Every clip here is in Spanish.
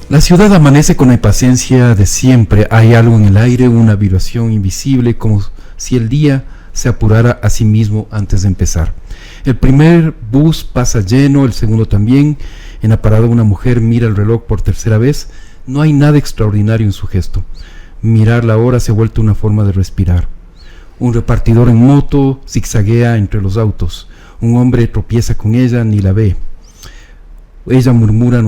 La ciudad amanece con la impaciencia de siempre. Hay algo en el aire, una vibración invisible, como si el día se apurara a sí mismo antes de empezar. El primer bus pasa lleno, el segundo también. En la parada una mujer mira el reloj por tercera vez. No hay nada extraordinario en su gesto. Mirar la hora se ha vuelto una forma de respirar. Un repartidor en moto zigzaguea entre los autos. Un hombre tropieza con ella, ni la ve. Ella murmura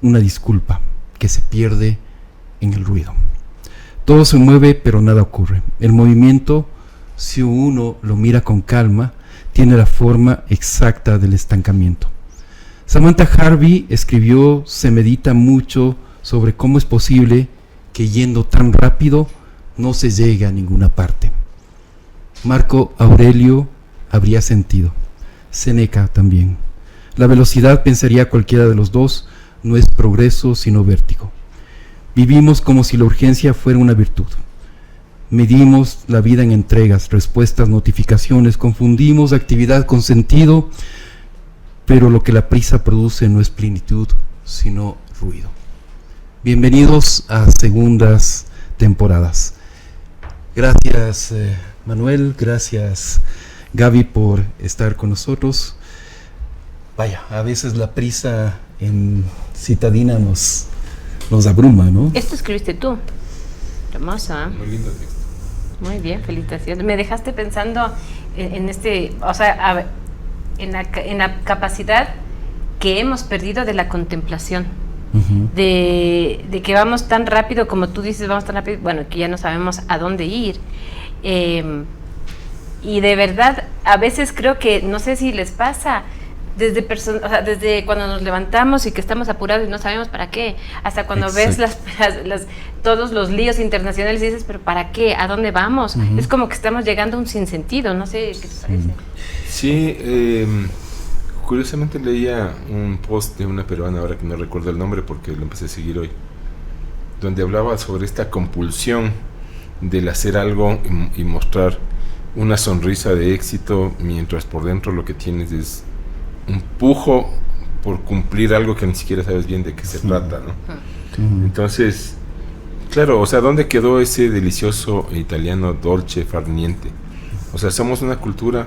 una disculpa que se pierde en el ruido. Todo se mueve, pero nada ocurre. El movimiento, si uno lo mira con calma, tiene la forma exacta del estancamiento. Samantha Harvey escribió: se medita mucho sobre cómo es posible que yendo tan rápido no se llegue a ninguna parte. Marco Aurelio habría sentido, Séneca también. La velocidad, pensaría cualquiera de los dos, no es progreso sino vértigo. Vivimos como si la urgencia fuera una virtud. Medimos la vida en entregas, respuestas, notificaciones, confundimos actividad con sentido, pero lo que la prisa produce no es plenitud, sino ruido. Bienvenidos a segundas temporadas. Gracias Manuel, gracias Gaby por estar con nosotros. Vaya, a veces la prisa en Citadina nos abruma, ¿no? Esto escribiste tú. Hermoso, ¿eh? Muy lindo texto. Muy bien, felicitaciones. Me dejaste pensando en o sea, en la capacidad que hemos perdido de la contemplación. Uh-huh. De que vamos tan rápido, como tú dices, vamos tan rápido, bueno, que ya no sabemos a dónde ir. Y de verdad, a veces creo que, no sé si les pasa, desde cuando nos levantamos y que estamos apurados y no sabemos para qué, hasta cuando Exacto. ves todos los líos internacionales y dices, pero ¿para qué? ¿A dónde vamos? Uh-huh. Es como que estamos llegando a un sinsentido, no sé qué te parece. Sí, curiosamente leía un post de una peruana, ahora que no recuerdo el nombre porque lo empecé a seguir hoy, donde hablaba sobre esta compulsión del hacer algo y mostrar una sonrisa de éxito, mientras por dentro lo que tienes es un pujo por cumplir algo que ni siquiera sabes bien de qué se trata, ¿no? Entonces, claro, o sea, ¿dónde quedó ese delicioso italiano dolce far niente? O sea, somos una cultura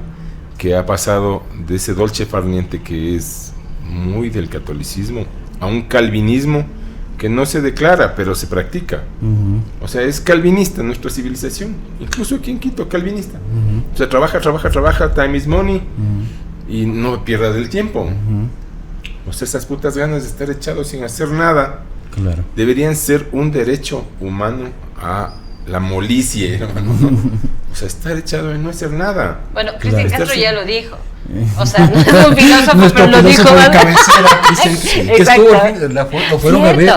que ha pasado de ese dolce far niente, que es muy del catolicismo, a un calvinismo que no se declara, pero se practica. O sea, es calvinista nuestra civilización, incluso aquí en Quito, calvinista. O sea, trabaja, time is money, y no pierdas el tiempo. O sea, esas putas ganas de estar echados sin hacer nada, claro, deberían ser un derecho humano a la molicie, hermano, ¿no? O sea, estar echado y no hacer nada. Bueno, Cristian Claro. Castro ya lo dijo. O sea, no es un filósofo, pero lo dijo. De cabecera, que estuvo,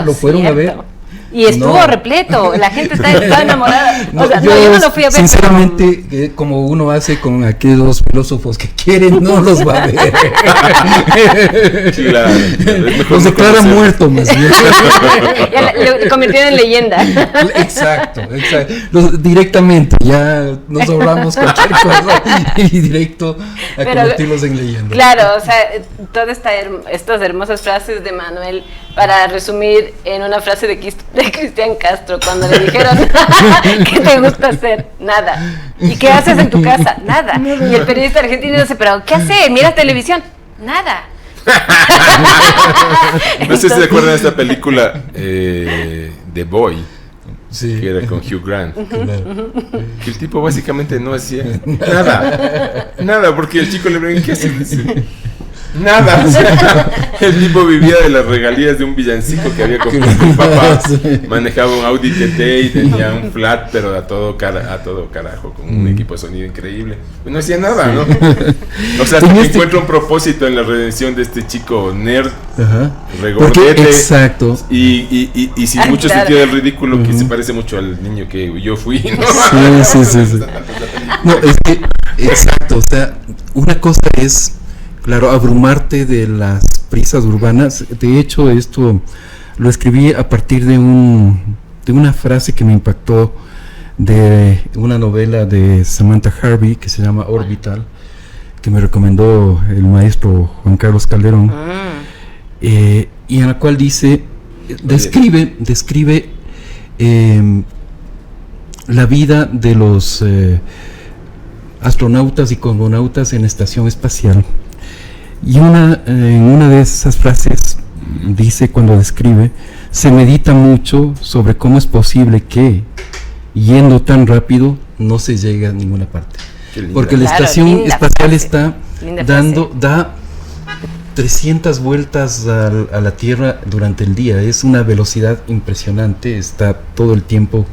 lo fueron a ver. Y estuvo No. repleto, la gente está enamorada. No, O sea, yo no lo fui a ver. sinceramente, como uno hace con aquellos filósofos que quieren, no los va a ver. Claro, es mejor Los no declara conocer. muerto más bien. Ya lo convirtieron en leyenda. Exacto. Directamente, ya nos ahorramos cualquier cosa y directo a convertirlos en leyenda. Claro, o sea, todas estas hermosas frases de Manuel, para resumir en una frase de Cristian Castro, cuando le dijeron ¿qué te gusta hacer? Nada. ¿Y qué haces en tu casa? Nada. Y el periodista argentino dice, ¿pero qué hace? ¿Mira televisión? Nada. No sé si se acuerdan de esta película The Boy, Sí. que era con Hugh Grant, Claro. que el tipo básicamente no hacía nada, porque el chico le preguntó, ¿qué haces? Nada, o sea, el tipo vivía de las regalías de un villancico que había comprado su papá, manejaba un Audi TT y tenía un flat, pero a todo carajo, con un equipo de sonido increíble, pues no hacía nada, ¿no? O sea, hasta que encuentra un propósito en la redención de este chico nerd, regordete, exacto. y sin mucho claro. sentido del ridículo, que se parece mucho al niño que yo fui, ¿no? Sí. No, es que, exacto, o sea, una cosa es, claro, abrumarte de las prisas urbanas. De hecho, esto lo escribí a partir de una frase que me impactó de una novela de Samantha Harvey que se llama Orbital, que me recomendó el maestro Juan Carlos Calderón, y en la cual describe la vida de los astronautas y cosmonautas en la estación espacial. Y en una de esas frases dice, cuando describe, se medita mucho sobre cómo es posible que, yendo tan rápido, no se llegue a ninguna parte. Porque la estación espacial está da 300 vueltas a la Tierra durante el día. Es una velocidad impresionante, está todo el tiempo.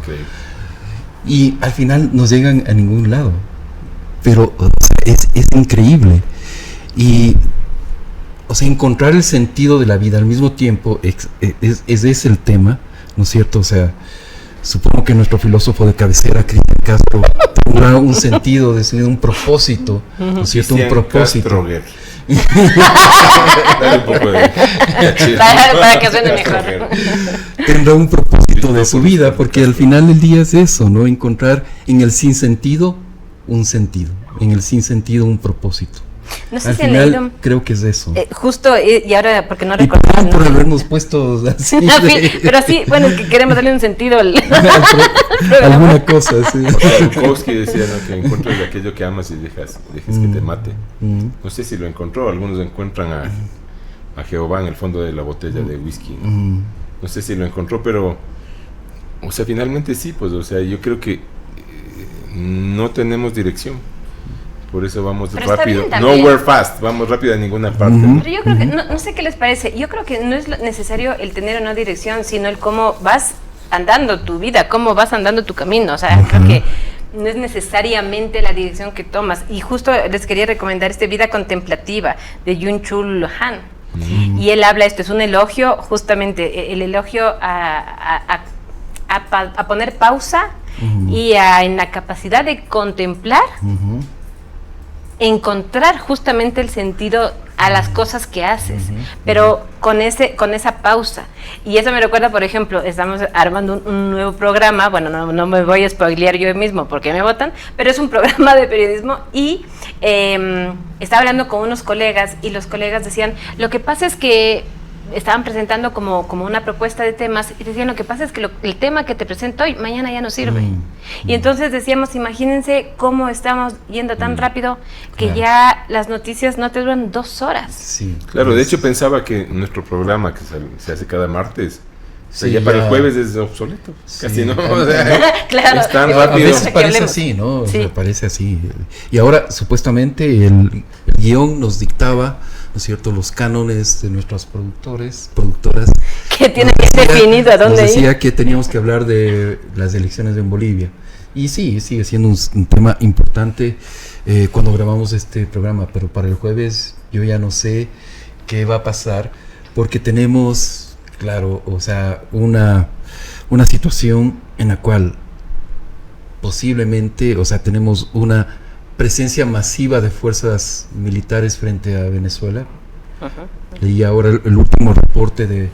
Y al final no llegan a ningún lado. Pero o sea, es increíble. Y o sea, encontrar el sentido de la vida al mismo tiempo es el tema, ¿no es cierto? O sea, supongo que nuestro filósofo de cabecera, Cristian Castro, tendrá un sentido, un propósito, ¿no es cierto? Un propósito. Dale un poco de para que suene mejor. Tendrá un propósito de su vida, porque al final del día es eso, ¿no? Encontrar en el sinsentido un sentido, en el sinsentido un propósito. No sé al si final han leído, creo que es eso. Justo, y ahora porque no Y recuerdo perdón por habernos puesto así pero sí, bueno, es que queremos darle un sentido al alguna cosa, sí. Bukowski decía, ¿no?, que encuentres aquello que amas y dejes que te mate. No sé si lo encontró, algunos encuentran a Jehová en el fondo de la botella de whisky, ¿no? No sé si lo encontró, pero o sea, finalmente sí, pues, o sea, yo creo que no tenemos dirección. Por eso vamos rápido. Nowhere fast, vamos rápido a ninguna parte. Pero yo creo que, no sé qué les parece, yo creo que no es necesario el tener una dirección, sino el cómo vas andando tu vida, cómo vas andando tu camino. O sea, creo que no es necesariamente la dirección que tomas. Y justo les quería recomendar Vida Contemplativa de Byung-Chul Han. Y él habla, esto es un elogio, justamente el elogio a poner pausa y en la capacidad de contemplar, encontrar justamente el sentido a las cosas que haces, pero con esa pausa. Y eso me recuerda, por ejemplo, estamos armando un nuevo programa, bueno, no me voy a spoilear yo mismo porque me votan, pero es un programa de periodismo y estaba hablando con unos colegas y los colegas decían, lo que pasa es que estaban presentando como una propuesta de temas y decían, lo que pasa es que el tema que te presento hoy, mañana ya no sirve. Y entonces decíamos, imagínense cómo estamos yendo tan rápido que ya las noticias no te duran 2 horas. Sí, claro, de hecho pensaba que nuestro programa que se hace cada martes, ya para el jueves es obsoleto, casi no, o sea, claro, es tan a rápido. veces parece así, ¿no? Sí. O sea, parece así. Y ahora supuestamente el guión nos dictaba, ¿no es cierto?, los cánones de nuestros productoras, que tienen bien definido a dónde nos decía ir. que teníamos que hablar de las elecciones en Bolivia. Y sí, sigue siendo un tema importante cuando grabamos este programa, pero para el jueves yo ya no sé qué va a pasar, porque tenemos, claro, o sea, una situación en la cual posiblemente, o sea, tenemos una presencia masiva de fuerzas militares frente a Venezuela. Leí ahora el último reporte de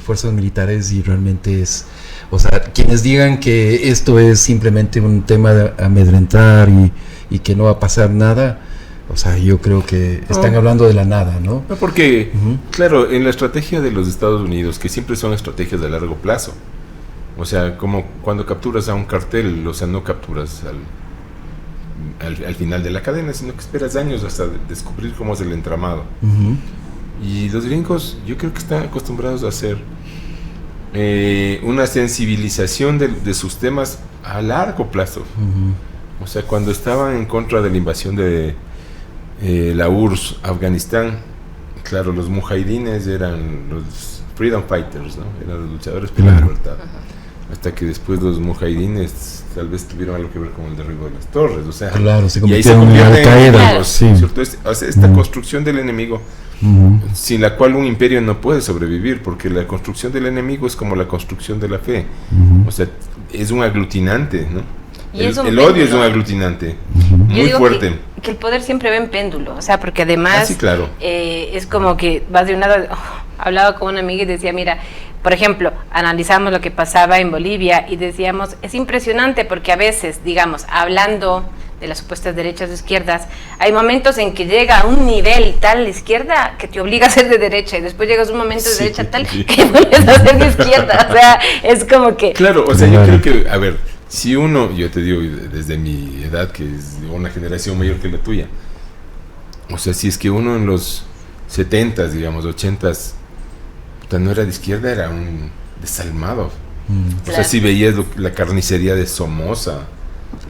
fuerzas militares y realmente es, o sea, quienes digan que esto es simplemente un tema de amedrentar y que no va a pasar nada, o sea, yo creo que están hablando de la nada, ¿no? No, porque, claro, en la estrategia de los Estados Unidos, que siempre son estrategias de largo plazo, o sea, como cuando capturas a un cartel, o sea, no capturas al final de la cadena, sino que esperas años hasta descubrir cómo es el entramado. Y los gringos, yo creo que están acostumbrados a hacer una sensibilización de sus temas a largo plazo. O sea, cuando estaban en contra de la invasión de la URSS Afganistán, claro, los mujahidines eran los freedom fighters, ¿no? Eran los luchadores por la libertad. Hasta que después los mujahidines tal vez tuvieron algo que ver con el derribo de las torres, o sea, claro, se y ahí se convirtieron en Al-Qaeda, sí. ¿Cierto? Esta construcción del enemigo, sin la cual un imperio no puede sobrevivir, porque la construcción del enemigo es como la construcción de la fe, o sea, es un aglutinante, ¿no? Y el odio es un aglutinante muy fuerte. Que el poder siempre va en péndulo, o sea, porque además sí, claro. Es como que vas de un lado, hablaba con una amiga y decía, mira, por ejemplo, analizamos lo que pasaba en Bolivia y decíamos, es impresionante porque a veces, digamos, hablando de las supuestas derechas o izquierdas, hay momentos en que llega a un nivel tal de izquierda que te obliga a ser de derecha, y después llegas a un momento de derecha tal que vuelves a ser de izquierda. O sea, es como que... Claro, o sea, yo creo que, a ver, si uno, yo te digo desde mi edad, que es de una generación mayor que la tuya, o sea, si es que uno en los 70s, digamos, 80s, no era de izquierda, era un desalmado. O sea, si veías la carnicería de Somoza,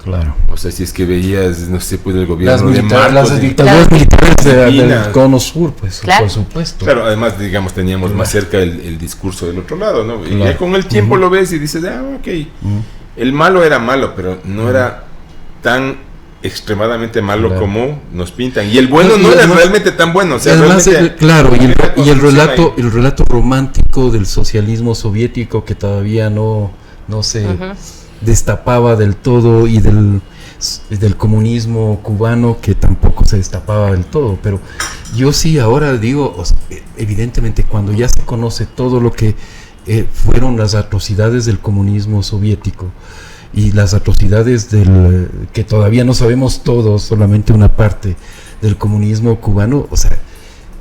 claro. O sea, si es que veías, no sé, pues el gobierno de Marcos, las dictaduras militares del Filipinas. cono sur, pues, Claro. por supuesto. Claro, además, digamos, teníamos más cerca el discurso del otro lado, ¿no? Y Claro. ya con el tiempo lo ves y dices, ok, el malo era malo, pero no era tan extremadamente malo Claro. como nos pintan. Y el bueno Y no era además- realmente tan bueno. O sea, además, realmente claro, y el relato relato romántico del socialismo soviético que todavía no se destapaba del todo, y del comunismo cubano que tampoco se destapaba del todo. Pero yo sí ahora digo, evidentemente, cuando ya se conoce todo lo que fueron las atrocidades del comunismo soviético y las atrocidades que todavía no sabemos todos, solamente una parte del comunismo cubano, o sea,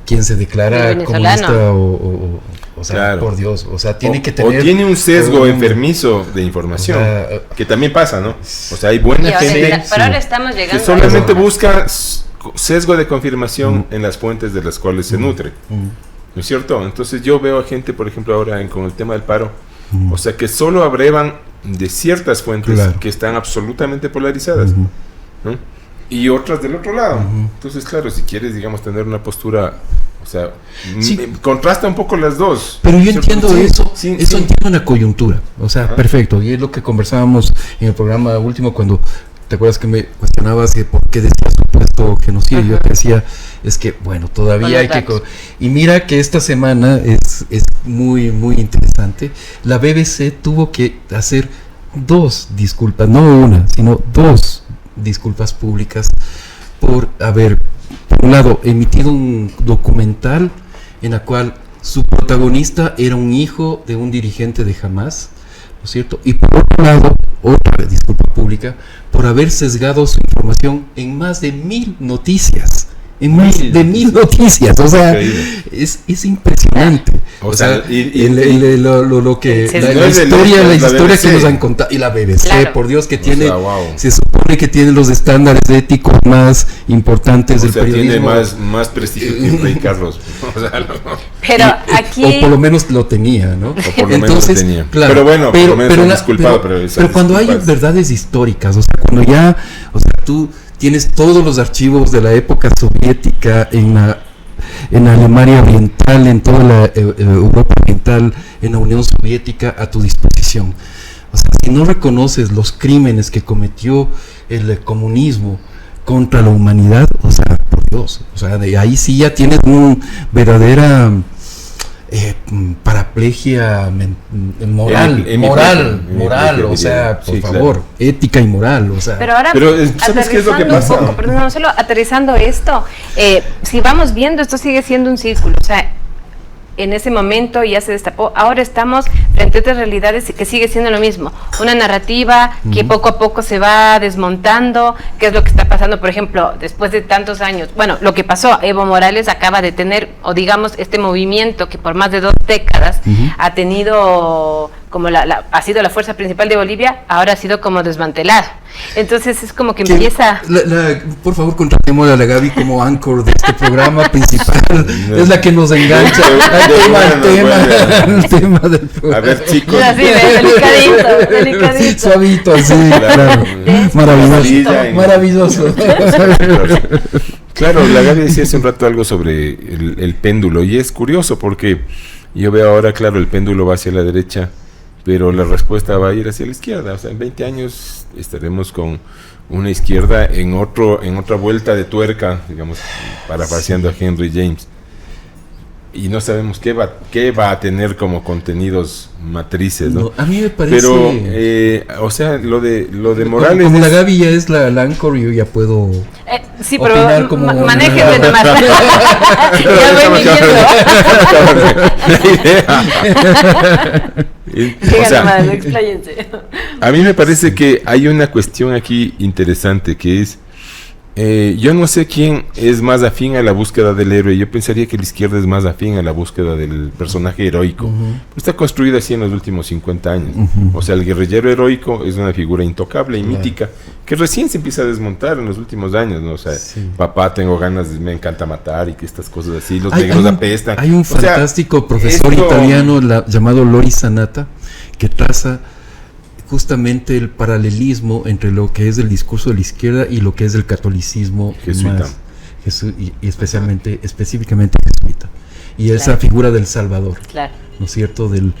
quien se declara El venezolano. comunista o sea, Claro. por Dios, o sea, tiene que o tener... tiene un sesgo un- enfermizo de información, o sea, que también pasa, ¿no? O sea, hay Y buena ahora, gente pero ahora estamos llegando que solamente a eso. busca sesgo de confirmación en las fuentes de las cuales se nutre. ¿No es cierto? Entonces yo veo a gente, por ejemplo, ahora con el tema del paro, o sea, que solo abrevan de ciertas fuentes Claro. que están absolutamente polarizadas, ¿no? Y otras del otro lado. Entonces, claro, si quieres, digamos, tener una postura, o sea, Sí. contrasta un poco las dos. Pero yo ¿Cierto? entiendo Sí, eso, sí, eso sí. entiendo una coyuntura, o sea, perfecto, y es lo que conversábamos en el programa último cuando, ¿te acuerdas que me cuestionabas que por qué decía supuesto genocidio? Yo te decía, es que, bueno, todavía hay que... Y mira que esta semana es muy, muy interesante, la BBC tuvo que hacer 2 disculpas, no una, sino 2 disculpas públicas por haber, por un lado, emitido un documental en la cual su protagonista era un hijo de un dirigente de Hamas, ¿no es cierto? Y por otro lado, otra disculpa pública por haber sesgado su información en más de 1000 noticias. En más de 1000 noticias, o sea, Increíble. es impresionante. O sea, lo que Sí, la sí. historia La que BBC. nos han contado, y la BBC, Claro. por Dios, que O tiene, sea, wow. se supone que tiene los estándares éticos más importantes O del sea, tiene periodismo. más prestigio que el Rey Carlos. O sea, Pero o aquí... por lo menos lo tenía, ¿no? O por lo menos lo tenía. Claro, Pero bueno, por lo menos pero es la- disculpado, pero- pero esas pero cuando hay disculpas- verdades históricas, o sea, cuando ya, o sea, tú tienes todos los archivos de la época soviética en la Alemania Oriental, en toda la Europa Oriental, en la Unión Soviética a tu disposición. O sea, si no reconoces los crímenes que cometió el comunismo contra la humanidad, o sea, por Dios, o sea, de ahí sí ya tienes una verdadera paraplegia moral, hemiplegia, o sea, sí, por claro. favor, ética y moral, o sea. Pero ahora, Pero, ¿sabes qué es lo que aterrizando un pasa? poco, perdón, no, solo aterrizando esto, si vamos viendo, esto sigue siendo un círculo, o sea, en ese momento ya se destapó, ahora estamos frente a otras realidades que sigue siendo lo mismo, una narrativa que poco a poco se va desmontando, qué es lo que está pasando, por ejemplo, después de tantos años, bueno, lo que pasó, Evo Morales acaba de tener, o digamos, este movimiento que por más de 2 décadas ha tenido, como ha sido la fuerza principal de Bolivia, ahora ha sido como desmantelado, entonces es como que empieza... Por favor, contratemos a la Gaby como anchor de este programa principal. Es la que nos engancha al tema del programa. A ver, chicos. Así, delicadito, delicadito. Suavito, así, claro. Maravilloso. Amarilla Maravilloso. Claro, la Gaby decía hace un rato algo sobre el péndulo, y es curioso porque yo veo ahora, claro, el péndulo va hacia la derecha, pero la respuesta va a ir hacia la izquierda. O sea, en 20 años estaremos con una izquierda en otra vuelta de tuerca, digamos, parafraseando a Henry James. y no sabemos qué va a tener como contenidos matrices, ¿no? A mí me parece... Pero, o sea, lo de Morales... Como la Gaby ya es la anchor, yo ya puedo... sí, pero como manéjenme nomás. Ya voy midiendo. O sea, nomás, expláyense. a mí me parece que hay una cuestión aquí interesante, que es... yo no sé quién es más afín a la búsqueda del héroe. Yo pensaría que la izquierda es más afín a la búsqueda del personaje heroico. Está construida así en los últimos 50 años. O sea, el guerrillero heroico es una figura intocable y mítica que recién se empieza a desmontar en los últimos años, ¿no? O sea, papá, tengo ganas, me encanta matar y que estas cosas así, los negros apestan. Hay un fantástico profesor italiano llamado Lori Sanata que traza justamente el paralelismo entre lo que es el discurso de la izquierda y lo que es el catolicismo jesuita, y específicamente jesuita, y esa figura del Salvador, ¿no es cierto? Del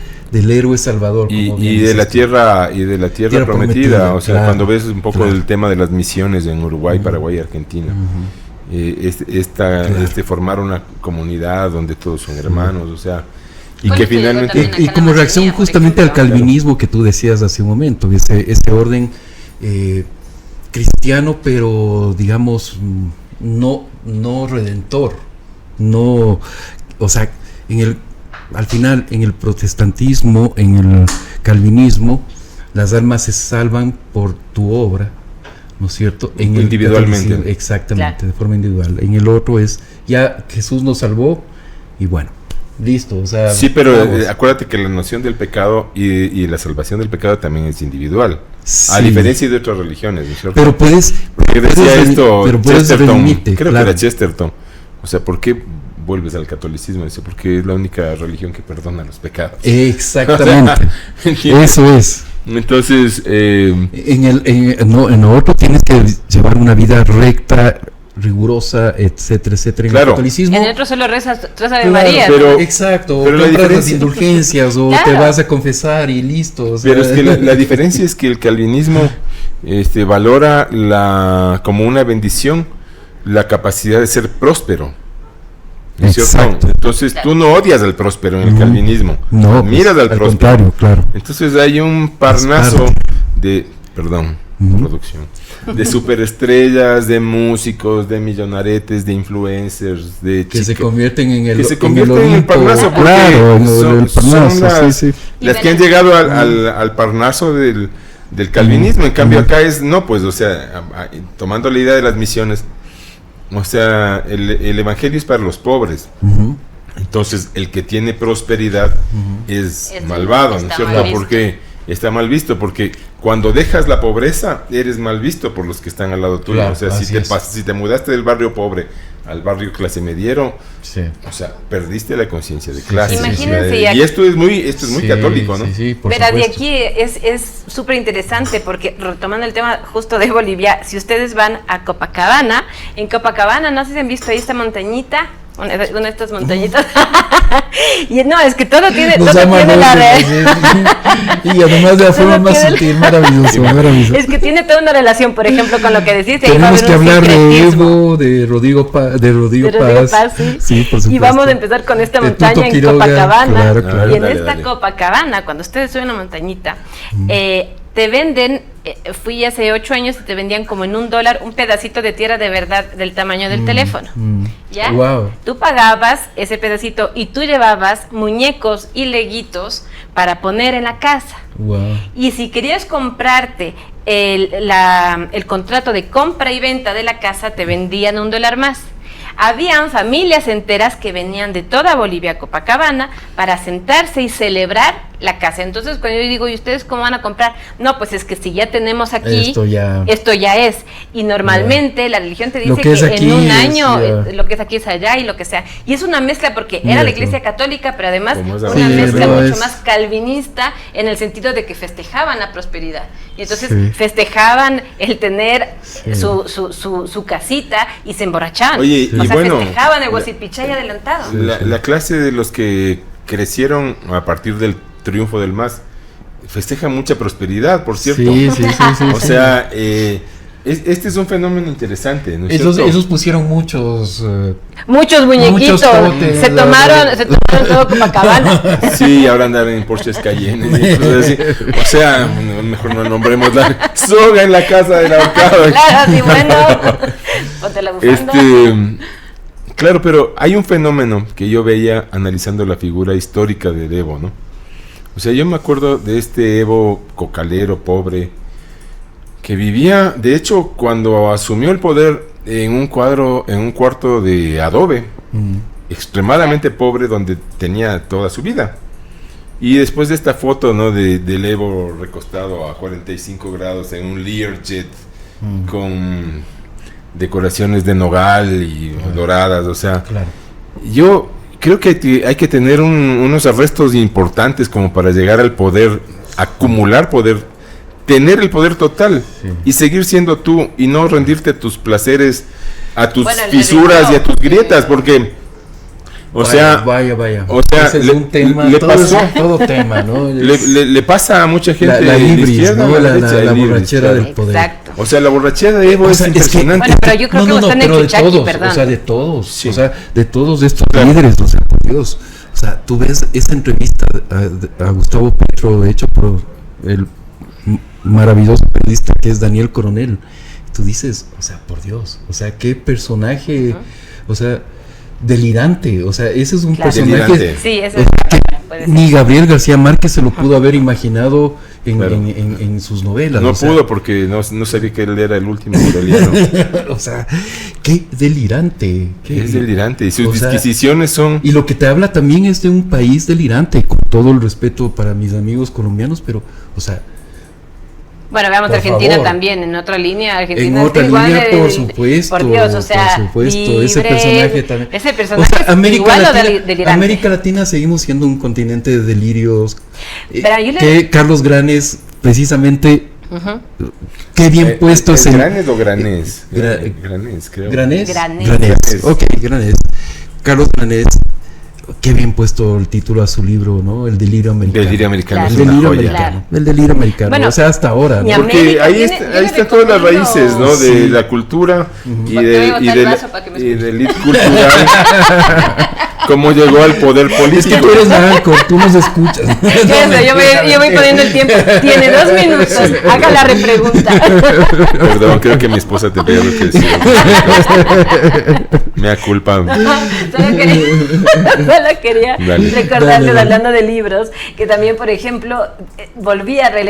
héroe Salvador, y de la tierra prometida, o sea, cuando ves un poco del tema de las misiones en Uruguay, Paraguay y Argentina, formar una comunidad donde todos son hermanos, o sea, y que finalmente y como reacción justamente al calvinismo que tú decías hace un momento, ese orden cristiano, pero digamos no redentor, o sea, al final en el protestantismo, en el calvinismo, las almas se salvan por tu obra, ¿no es cierto? Individualmente. Exactamente, de forma individual. En el otro es ya Jesús nos salvó y bueno, listo, o sea... Sí, pero acuérdate que la noción del pecado y la salvación del pecado también es individual, a diferencia de otras religiones, ¿no es cierto? Pero porque decía esto Chesterton, creo que era Chesterton, o sea, ¿por qué vuelves al catolicismo? Dice, porque es la única religión que perdona los pecados. Exactamente, eso es. Entonces, en lo otro tienes que llevar una vida recta, rigurosa, etcétera, etcétera. En el catolicismo, en el otro solo rezas de María. Exacto, pero compras las indulgencias o te vas a confesar y listo. O sea. Pero es que la diferencia es que el calvinismo valora como una bendición la capacidad de ser próspero. ¿No es cierto? Entonces tú no odias al próspero en el calvinismo, no, miras al próspero. Contrario, claro. Entonces hay un parnaso de producción, de superestrellas, de músicos, de millonaretes, de influencers, que se convierten en el parnaso, porque son las que han llegado al parnaso del calvinismo. En cambio acá es, o sea, tomando la idea de las misiones, o sea, el evangelio es para los pobres. Entonces el que tiene prosperidad es malvado, ¿no es cierto? Porque está mal visto, porque cuando dejas la pobreza eres mal visto por los que están al lado tuyo. Claro, o sea, si te mudaste del barrio pobre al barrio clase mediero, o sea, perdiste la conciencia de clase. Imagínense, y esto es muy católico, ¿no? Pero de aquí es súper interesante, porque retomando el tema justo de Bolivia, si ustedes van a Copacabana, en Copacabana, no sé si han visto ahí esta montañita, una de estas montañitas. Y no, es que todo tiene la y además de la forma más sutil, maravilloso. Es que tiene toda una relación, por ejemplo, con lo que decís. Tenemos que hablar de Evo, de Rodrigo Paz. Sí, por supuesto. Y vamos a empezar con esta montaña en Copacabana. Claro. Y en esta Copacabana, cuando ustedes suben una montañita, te venden, fui hace 8 años y te vendían como en $1 un pedacito de tierra de verdad del tamaño del teléfono. ¿Ya? Wow. Tú pagabas ese pedacito y tú llevabas muñecos y leguitos para poner en la casa. Wow. Y si querías comprarte el contrato de compra y venta de la casa, te vendían $1 más. Habían familias enteras que venían de toda Bolivia a Copacabana para sentarse y celebrar la casa. Entonces, cuando yo digo, ¿y ustedes cómo van a comprar? No, pues es que si ya tenemos aquí, esto ya es. Y normalmente la religión te dice que en un año lo que es aquí es allá y lo que sea. Y es una mezcla porque era la iglesia católica, pero además una mezcla mucho más calvinista, en el sentido de que festejaban la prosperidad. Y entonces festejaban el tener su casita y se emborrachaban. Oye, festejaban el Huasipichay adelantado. La clase de los que crecieron a partir del triunfo del MAS festeja mucha prosperidad, por cierto. Sí. O sea, Este es un fenómeno interesante, ¿no es cierto? Esos pusieron muchos muñequitos, totes, se tomaron todo Copacabana. Sí, ahora andan en Porsches Cayenne y cosas así. O sea, mejor no nombremos la soga en la casa del ahorcado. Claro, sí, bueno, ponte la bufanda. Claro, pero hay un fenómeno que yo veía analizando la figura histórica del Evo, ¿no? O sea, yo me acuerdo de este Evo cocalero, pobre, que vivía, de hecho, cuando asumió el poder en un cuarto de adobe, extremadamente pobre, donde tenía toda su vida. Y después de esta foto, ¿no? Del Evo recostado a 45 grados en un Learjet con decoraciones de nogal y doradas, o sea, yo creo que hay que tener unos arrestos importantes como para llegar al poder, acumular poder, tener el poder total y seguir siendo tú y no rendirte a tus placeres, a tus fisuras y a tus grietas, porque vaya. O sea, ese es un tema, le pasó todo tema, ¿no? Le pasa a mucha gente la ibris, izquierda, ¿no? La ibris, borrachera claro. del poder. Exacto. O sea, la borrachera de Evo es impresionante. Bueno, pero yo creo que están en Chuchaki, perdón. O sea, de todos, Sí. o sea, de todos estos líderes, o sea, por Dios. O sea, tú ves esa entrevista a Gustavo Petro hecho por el maravilloso periodista que es Daniel Coronel. Tú dices, o sea, por Dios, o sea, qué personaje, o sea, delirante, o sea, ese es un personaje. Delirante. Sí, eso O es sea, puede que ser. ni Gabriel García Márquez se lo pudo haber imaginado en sus novelas. No o sea, pudo porque no sabía que él era el último italiano. o sea, qué delirante. Es delirante y sus o sea, disquisiciones son... Y lo que te habla también es de un país delirante, con todo el respeto para mis amigos colombianos, pero, o sea... Bueno, veamos Por Argentina favor. también, en otra línea. Argentina En está otra igual línea, de- por supuesto. Por Dios, o sea, por supuesto, libre, ese personaje también. Ese O personaje sea, es América igual o Latina, delirante. América Latina seguimos siendo un continente de delirios. Pero yo le- Que Carlos Granes, precisamente, Ujú. qué bien puesto es el... ¿Granes o Granés? Granés, creo. ¿Granés? Granés. Granés. Ok, Granés. Carlos Granés, qué bien puesto el título a su libro, ¿no? El delirio americano. Delirio americano Claro. es El una delirio joya. americano. Claro. El delirio americano. Bueno, o sea, hasta ahora, ni ¿no? a Porque América ahí, tiene- yo ahí le están todas las recomiendo- raíces, ¿no? De Sí. la cultura y Voy a de botar y el del vaso para que me y escuche. del elite cultural. Cómo llegó al poder Es que político. tú eres narco, tú nos escuchas. Yo voy poniendo el tiempo. Tiene 2 minutos. Haga la repregunta. Perdón, creo que mi esposa te vea lo que decía. Me da culpa. Solo quería Dale. recordarles, Dale. hablando de libros, que también, por ejemplo,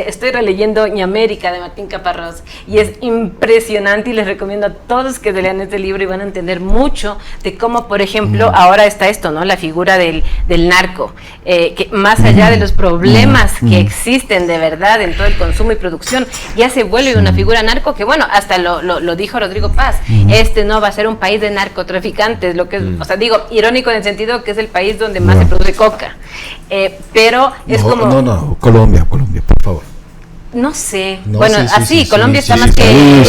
estoy releyendo Ñamérica de Martín Caparrós y es impresionante y les recomiendo a todos que lean este libro y van a entender mucho de cómo, por ejemplo, ahora está esto, ¿no? La figura del narco, que más allá de los problemas que existen de verdad en todo el consumo y producción, ya se vuelve una figura narco que, bueno, hasta lo dijo Rodrigo Paz, este no va a ser un país de narcotraficantes, lo que es, o sea, digo, irónico en el sentido que es el país donde más se produce coca, pero es como... No, Colombia, por favor. No sé, No, bueno, sí, sí, así, sí, Colombia sí, está sí, más sí,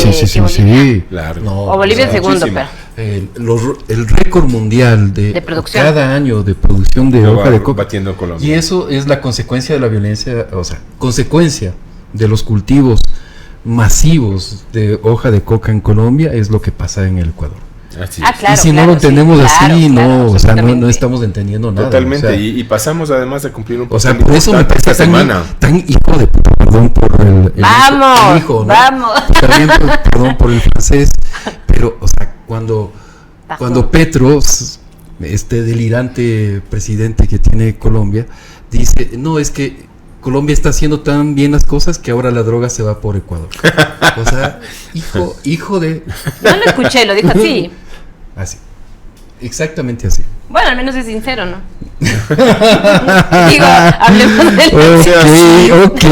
que... sí, que Bolivia. Claro. No, O Bolivia el segundo, muchísimo. pero... El récord mundial De producción. cada año de producción de Lo hoja va de coca. batiendo Colombia. Y eso es la consecuencia de la violencia, o sea, consecuencia de los cultivos masivos de hoja de coca en Colombia, es lo que pasa en el Ecuador. Así Ah, es. claro, y si no claro, lo entendemos sí, así, claro, no, o sea, no absolutamente. estamos entendiendo nada. Totalmente. O sea, Y pasamos además a cumplir un o sea, papel por eso me importante parece esta tan, semana. tan hijo de puta, perdón por el Vamos, hijo, ¿no? vamos. También, perdón por el francés, pero, o sea, cuando Petro, este delirante presidente que tiene Colombia, dice, no, es que Colombia está haciendo tan bien las cosas que ahora la droga se va por Ecuador. O sea, hijo de... No lo escuché, lo dijo así. Así, exactamente así. Bueno, al menos es sincero, ¿no? Digo, hablemos de Ok.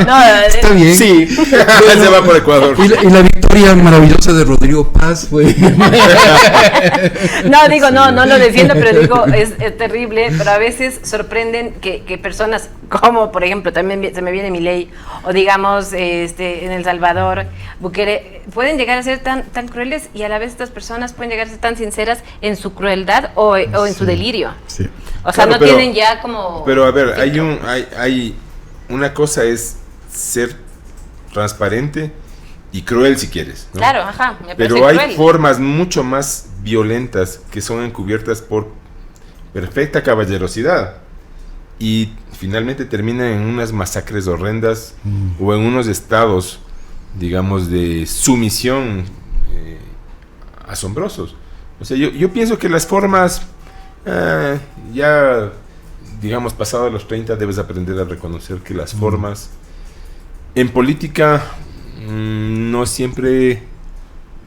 No, Está bien. Sí, se va por Ecuador. Y la victoria maravillosa de Rodrigo Paz fue... No, digo, no lo defiendo, pero digo, es terrible, pero a veces sorprenden que personas como, por ejemplo, también se me viene Milei, o digamos, en El Salvador, Bukele, pueden llegar a ser tan crueles y a la vez estas personas pueden llegar a ser tan sinceras en su crueldad o en su delirio. Sí. O sea, Claro, no pero- tienen ya como... Pero a ver, hay una cosa es ser transparente y cruel si quieres, ¿no? Claro, ajá, me parece Pero hay cruel. formas mucho más violentas que son encubiertas por perfecta caballerosidad y finalmente terminan en unas masacres horrendas o en unos estados, digamos, de sumisión asombrosos. O sea, yo pienso que las formas, ya, digamos, pasado los 30, debes aprender a reconocer que las formas en política no siempre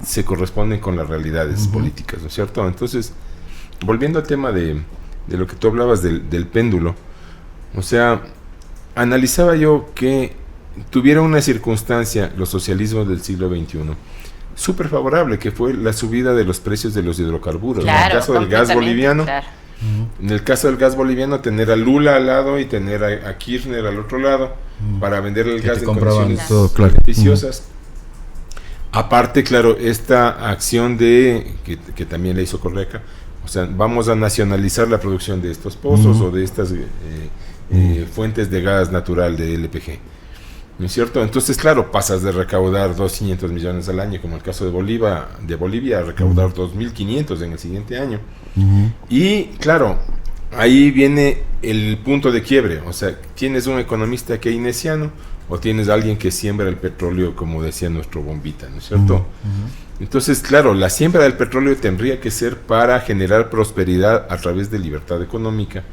se corresponden con las realidades políticas, ¿no es cierto? Entonces, volviendo al tema de lo que tú hablabas del péndulo, o sea, analizaba yo que tuviera una circunstancia, los socialismos del siglo XXI, súper favorable, que fue la subida de los precios de los hidrocarburos. Claro, en el caso del gas boliviano, claro. en el caso del gas boliviano, tener a Lula al lado y tener a Kirchner al otro lado para vender el gas en condiciones todo, claro. beneficiosas. Aparte, claro, esta acción que también la hizo Correca, o sea, vamos a nacionalizar la producción de estos pozos o de estas fuentes de gas natural de LPG, ¿no es cierto? Entonces, claro, pasas de recaudar 2.500 millones al año, como el caso de Bolivia, a recaudar 2.500 en el siguiente año. Y, claro, ahí viene el punto de quiebre, o sea, ¿tienes un economista keynesiano o tienes alguien que siembra el petróleo, como decía nuestro Bombita, ¿no es cierto? Entonces, claro, la siembra del petróleo tendría que ser para generar prosperidad a través de libertad económica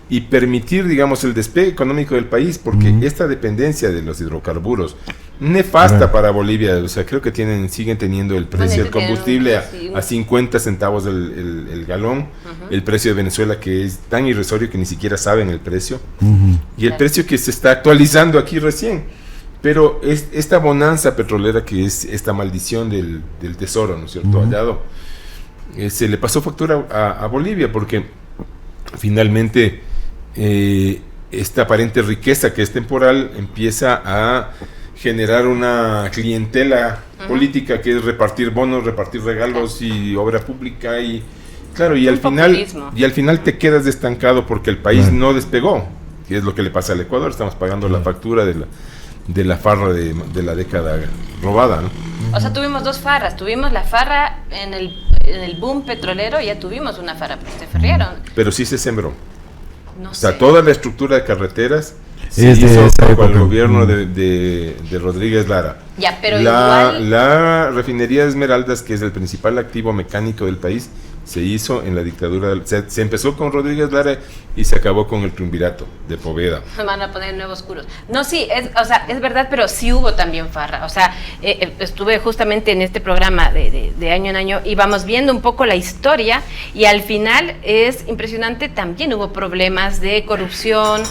y permitir, digamos, el despegue económico del país, porque esta dependencia de los hidrocarburos, nefasta para Bolivia, o sea, creo que siguen teniendo el precio del combustible a 50 centavos el galón, el precio de Venezuela, que es tan irrisorio que ni siquiera saben el precio, y el precio que se está actualizando aquí recién. Pero esta bonanza petrolera, que es esta maldición del tesoro, ¿no es cierto?, hallado, se le pasó factura a Bolivia, porque finalmente esta aparente riqueza que es temporal empieza a generar una clientela política, que es repartir bonos, repartir regalos y obra pública, y claro, y al final te quedas estancado porque el país no despegó, que es lo que le pasa al Ecuador. Estamos pagando la factura de la farra de la década robada, ¿no? O sea, tuvimos dos farras. Tuvimos la farra en el boom petrolero, y ya tuvimos una farra ferroviaria. Pero sí se sembró. No O sea, sé. toda la estructura de carreteras se Es de hizo esa bajo el época. gobierno de Rodríguez Lara. Ya, pero igual. La refinería de Esmeraldas, que es el principal activo mecánico del país, se hizo en la dictadura. Se empezó con Rodríguez Lara y se acabó con el triunvirato de Poveda. Van a poner nuevos curos. No, sí, es verdad, pero sí hubo también farra. O sea, estuve justamente en este programa de año en año y vamos viendo un poco la historia, y al final es impresionante. También hubo problemas de corrupción,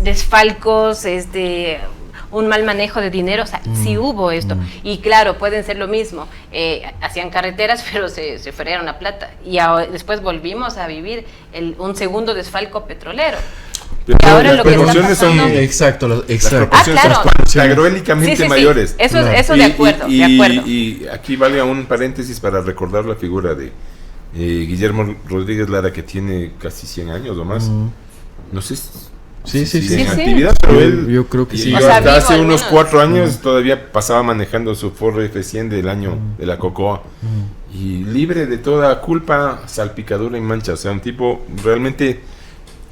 desfalcos, un mal manejo de dinero. O sea, sí hubo esto. Y claro, pueden ser lo mismo. Hacían carreteras, pero se fregaron la plata. Y después volvimos a vivir un segundo desfalco petrolero. Pero Y ahora las lo que está proporciones son pasando- Exacto. las proporciones claro. son agrólicamente Sí. mayores. Eso de acuerdo, y, de acuerdo. Y aquí valga un paréntesis para recordar la figura de Guillermo Rodríguez Lara, que tiene casi 100 años o más. No sé Sí. en Sí. actividad, pero él, Yo creo que sí. y O sea, hasta vivo hace al unos menos. 4 años todavía pasaba manejando su Ford F100 del año de la Cocoa, y libre de toda culpa, salpicadura y mancha. O sea, un tipo realmente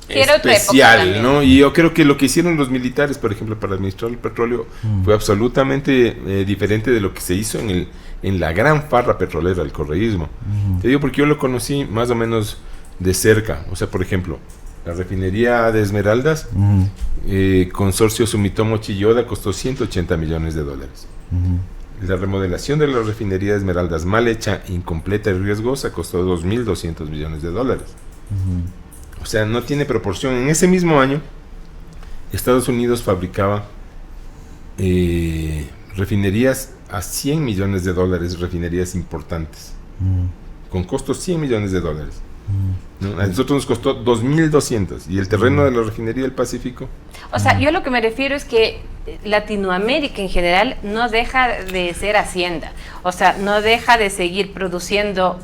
Era otra época especial, también. ¿no? Y yo creo que lo que hicieron los militares, por ejemplo, para administrar el petróleo, fue absolutamente diferente de lo que se hizo en la gran farra petrolera, el correísmo. Te digo porque yo lo conocí más o menos de cerca. O sea, por ejemplo, la refinería de Esmeraldas, consorcio Sumitomo Chiyoda, costó $180 millones. La remodelación de la refinería de Esmeraldas, mal hecha, incompleta y riesgosa, costó $2.200 millones. O sea, no tiene proporción. En ese mismo año, Estados Unidos fabricaba refinerías a $100 millones, refinerías importantes, con costos $100 millones. ¿no? A nosotros nos costó 2.200 y el terreno de la refinería del Pacífico. O sea, yo lo que me refiero es que Latinoamérica en general no deja de ser hacienda, o sea, no deja de seguir produciendo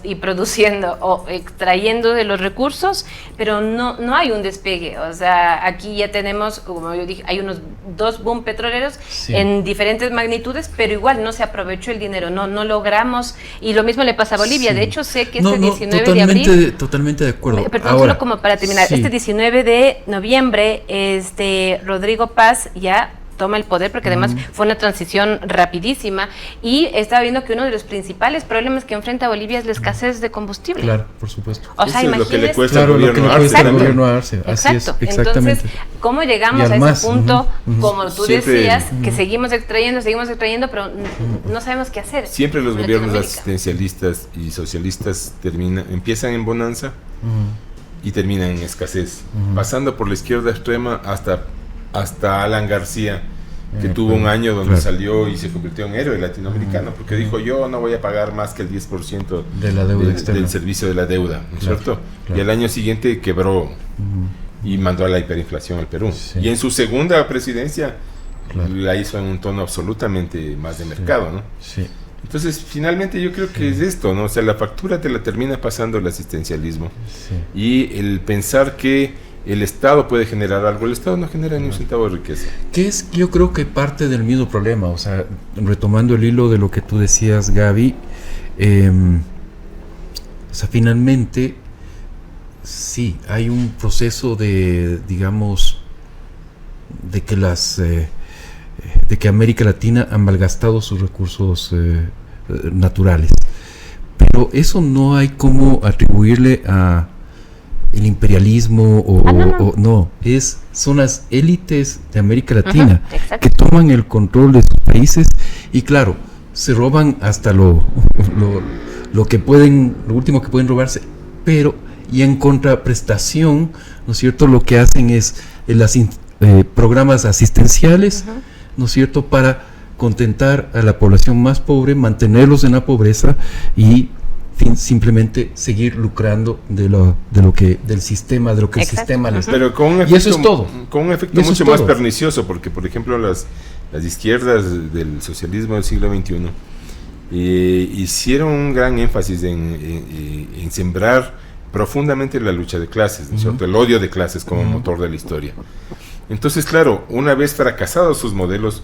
o extrayendo de los recursos, pero no hay un despegue. O sea, aquí ya tenemos, como yo dije, hay unos 2 boom petroleros en diferentes magnitudes, pero igual no se aprovechó el dinero, no logramos, y lo mismo le pasa a Bolivia. De hecho, sé que este 19 de abril... Totalmente de acuerdo. Perdón, ahora, solo como para terminar, este 19 de noviembre, Rodrigo Paz ya toma el poder, porque además fue una transición rapidísima, y estaba viendo que uno de los principales problemas que enfrenta Bolivia es la escasez de combustible. Claro, por supuesto. O sea, imagínate. Lo que le cuesta al gobierno Arce. Así es, exactamente. Entonces, ¿cómo llegamos a ese punto, como tú decías, que seguimos extrayendo, pero no sabemos qué hacer? Siempre los gobiernos asistencialistas y socialistas empiezan en bonanza y terminan en escasez, pasando por la izquierda extrema hasta Alan García, que tuvo un año donde salió y se convirtió en héroe latinoamericano, porque dijo: yo no voy a pagar más que el 10% de la deuda del servicio de la deuda, ¿no es cierto? Y al año siguiente quebró y mandó a la hiperinflación al Perú. Y en su segunda presidencia la hizo en un tono absolutamente más de mercado, ¿no? Entonces, finalmente yo creo que es esto, ¿no? O sea, la factura te la termina pasando el asistencialismo y el pensar que el Estado puede generar algo. El Estado no genera ni un centavo de riqueza. Que es, yo creo que parte del mismo problema. O sea, retomando el hilo de lo que tú decías, Gaby, o sea, finalmente sí, hay un proceso de, digamos, de que América Latina ha malgastado sus recursos naturales. Pero eso no hay cómo atribuirle a el imperialismo son las élites de América Latina que toman el control de sus países y claro, se roban hasta lo que pueden, lo último que pueden robarse, pero y en contraprestación, ¿no es cierto?, lo que hacen es programas asistenciales, ¿no es cierto?, para contentar a la población más pobre, mantenerlos en la pobreza y simplemente seguir lucrando del sistema, de lo que el sistema les da. Pero con un efecto, y eso es todo. Con un efecto mucho más pernicioso, porque por ejemplo las izquierdas del socialismo del siglo XXI hicieron un gran énfasis en sembrar profundamente la lucha de clases, ¿no es cierto? El odio de clases como motor de la historia. Entonces, claro, una vez fracasados sus modelos,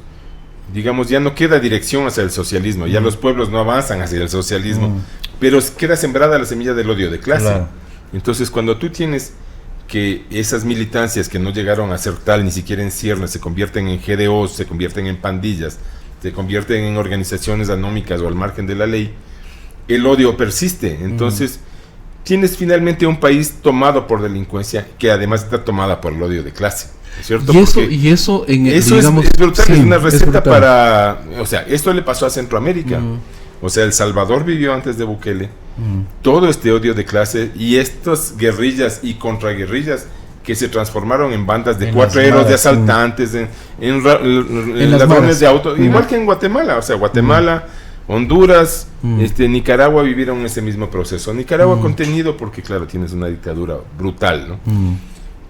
digamos, ya no queda dirección hacia el socialismo, ya los pueblos no avanzan hacia el socialismo, pero queda sembrada la semilla del odio de clase. Entonces, cuando tú tienes que esas militancias que no llegaron a ser tal, ni siquiera en ciernes, se convierten en GDOs, se convierten en pandillas, se convierten en organizaciones anómicas o al margen de la ley, el odio persiste. Entonces, tienes finalmente un país tomado por delincuencia que además está tomada por el odio de clase. ¿Cierto? Y eso es brutal, es una receta para... O sea, esto le pasó a Centroamérica. O sea, El Salvador vivió antes de Bukele todo este odio de clase y estas guerrillas y contraguerrillas que se transformaron en bandas de cuatreros, de asaltantes, en ladrones de autos, igual que en Guatemala. O sea, Guatemala, Honduras, Nicaragua vivieron ese mismo proceso. Nicaragua contenido porque, claro, tienes una dictadura brutal, ¿no?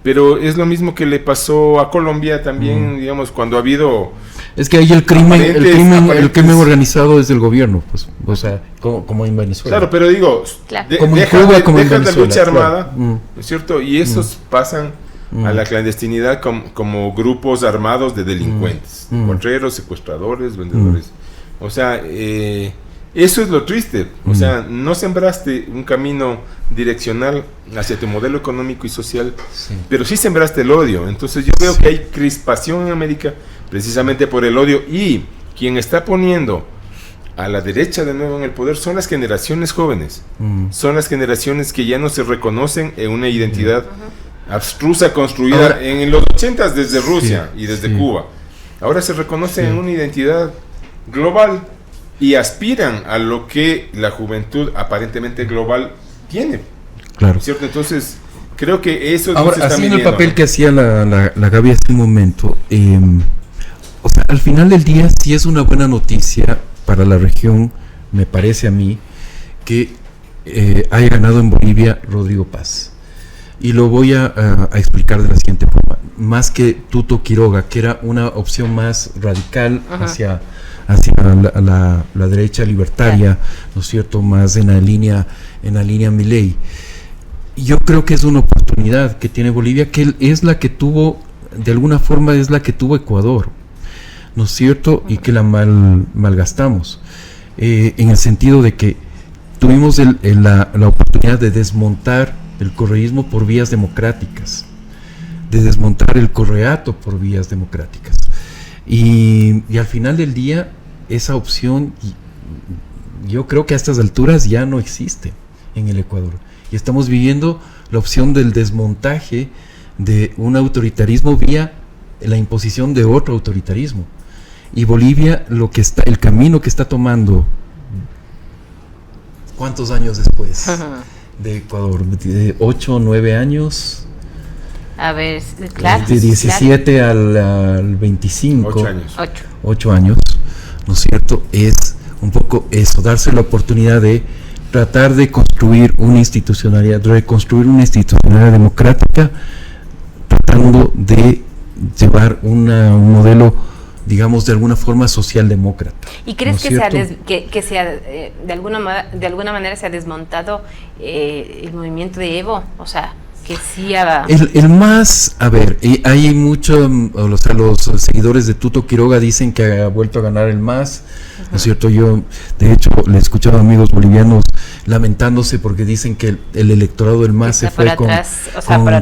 Pero es lo mismo que le pasó a Colombia también, digamos, cuando ha habido... Es que ahí el crimen organizado es del gobierno, pues, o sea, como en Venezuela. Claro, pero digo, como en Cuba, como en Venezuela, la lucha armada, ¿no es cierto? Y esos pasan a la clandestinidad como grupos armados de delincuentes, contraeros, secuestradores, vendedores. O sea, eso es lo triste. O sea, no sembraste un camino direccional hacia tu modelo económico y social, pero sí sembraste el odio. Entonces yo veo que hay crispación en América precisamente por el odio, y quien está poniendo a la derecha de nuevo en el poder son las generaciones jóvenes, son las generaciones que ya no se reconocen en una identidad abstrusa construida en los 80s desde Rusia y desde Cuba. Ahora se reconocen en una identidad global y aspiran a lo que la juventud aparentemente global tiene. Claro. ¿Cierto? Entonces, creo que eso es ahora, lo que se está haciendo midiendo, el papel, ¿no?, que hacía la Gaby hace un momento, o sea, al final del día sí es una buena noticia para la región, me parece a mí, que haya ganado en Bolivia Rodrigo Paz. Y lo voy a explicar de la siguiente forma. Más que Tuto Quiroga, que era una opción más radical hacia la derecha libertaria, ¿no es cierto? Más en la línea Milei. Yo creo que es una oportunidad que tiene Bolivia, que es la que tuvo, de alguna forma es la que tuvo Ecuador, ¿no es cierto? Y que la malgastamos, en el sentido de que tuvimos la oportunidad de desmontar el correísmo por vías democráticas, de desmontar el correato por vías democráticas. Y al final del día, esa opción, yo creo que a estas alturas ya no existe en el Ecuador. Y estamos viviendo la opción del desmontaje de un autoritarismo vía la imposición de otro autoritarismo. Y Bolivia, el camino que está tomando, ¿cuántos años después de Ecuador? ¿De 8 o 9 años? A ver, claro. De 17 al 25. 8 años. 8 años, ¿no es cierto? Es un poco eso, darse la oportunidad de tratar de construir una institucionalidad, reconstruir una institucionalidad democrática, tratando de llevar un modelo, digamos, de alguna forma socialdemócrata. ¿Y crees ¿no que de alguna manera se ha desmontado el movimiento de Evo? O sea, que sí el MAS, a ver, hay mucho, o sea, los seguidores de Tuto Quiroga dicen que ha vuelto a ganar el MAS, ¿no es cierto? Yo, de hecho, le he escuchado a amigos bolivianos lamentándose porque dicen que el electorado del MAS se fue con